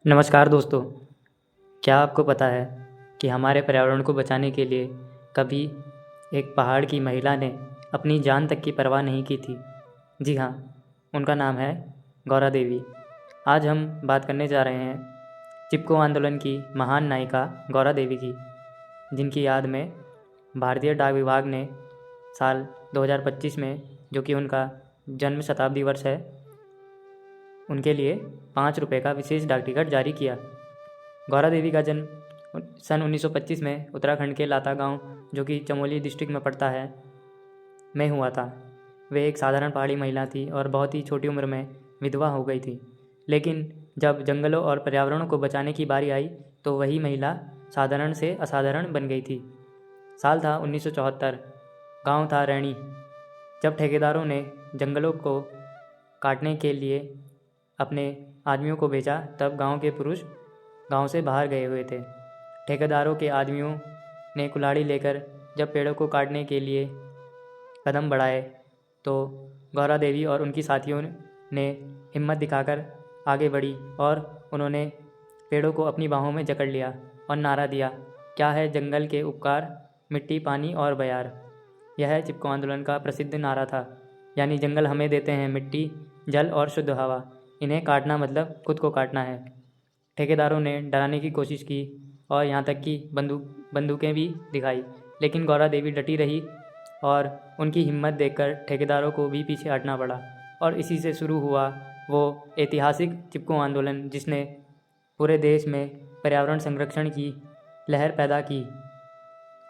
नमस्कार दोस्तों, क्या आपको पता है कि हमारे पर्यावरण को बचाने के लिए कभी एक पहाड़ की महिला ने अपनी जान तक की परवाह नहीं की थी। जी हाँ, उनका नाम है गौरा देवी। आज हम बात करने जा रहे हैं चिपको आंदोलन की महान नायिका गौरा देवी की, जिनकी याद में भारतीय डाक विभाग ने साल 2025 में, जो कि उनका जन्म शताब्दी वर्ष है, उनके लिए 5 रुपये का विशेष डाक टिकट जारी किया। गौरा देवी का जन्म सन 1925 में उत्तराखंड के लाता गांव, जो कि चमोली डिस्ट्रिक्ट में पड़ता है, में हुआ था। वे एक साधारण पहाड़ी महिला थी और बहुत ही छोटी उम्र में विधवा हो गई थी। लेकिन जब जंगलों और पर्यावरण को बचाने की बारी आई तो वही महिला साधारण से असाधारण बन गई थी। साल था 1974। गांव था रैणी। जब ठेकेदारों ने जंगलों को काटने के लिए अपने आदमियों को भेजा, तब गांव के पुरुष गांव से बाहर गए हुए थे। ठेकेदारों के आदमियों ने कुल्हाड़ी लेकर जब पेड़ों को काटने के लिए कदम बढ़ाए तो गौरा देवी और उनकी साथियों ने हिम्मत दिखाकर आगे बढ़ी और उन्होंने पेड़ों को अपनी बाहों में जकड़ लिया और नारा दिया, क्या है जंगल के उपकार, मिट्टी पानी और बयार। यह चिपको आंदोलन का प्रसिद्ध नारा था, यानी जंगल हमें देते हैं मिट्टी, जल और शुद्ध हवा, इन्हें काटना मतलब खुद को काटना है। ठेकेदारों ने डराने की कोशिश की और यहाँ तक कि बंदूकें भी दिखाई, लेकिन गौरा देवी डटी रही और उनकी हिम्मत देखकर ठेकेदारों को भी पीछे हटना पड़ा। और इसी से शुरू हुआ वो ऐतिहासिक चिपको आंदोलन, जिसने पूरे देश में पर्यावरण संरक्षण की लहर पैदा की।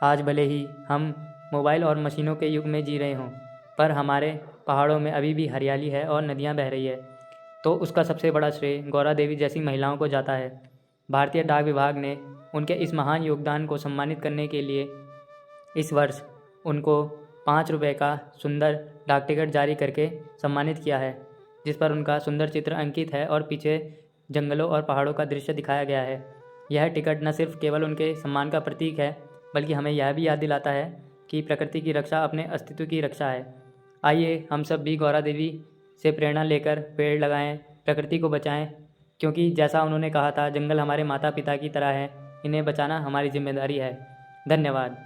आज भले ही हम मोबाइल और मशीनों के युग में जी रहे हों, पर हमारे पहाड़ों में अभी भी हरियाली है और नदियाँ बह रही है, तो उसका सबसे बड़ा श्रेय गौरा देवी जैसी महिलाओं को जाता है। भारतीय डाक विभाग ने उनके इस महान योगदान को सम्मानित करने के लिए इस वर्ष उनको 5 रुपये का सुंदर डाक टिकट जारी करके सम्मानित किया है, जिस पर उनका सुंदर चित्र अंकित है और पीछे जंगलों और पहाड़ों का दृश्य दिखाया गया है। यह टिकट न सिर्फ केवल उनके सम्मान का प्रतीक है, बल्कि हमें यह भी याद दिलाता है कि प्रकृति की रक्षा अपने अस्तित्व की रक्षा है। आइए हम सब भी गौरा देवी से प्रेरणा लेकर पेड़ लगाएं, प्रकृति को बचाएं, क्योंकि जैसा उन्होंने कहा था, जंगल हमारे माता पिता की तरह है, इन्हें बचाना हमारी जिम्मेदारी है। धन्यवाद।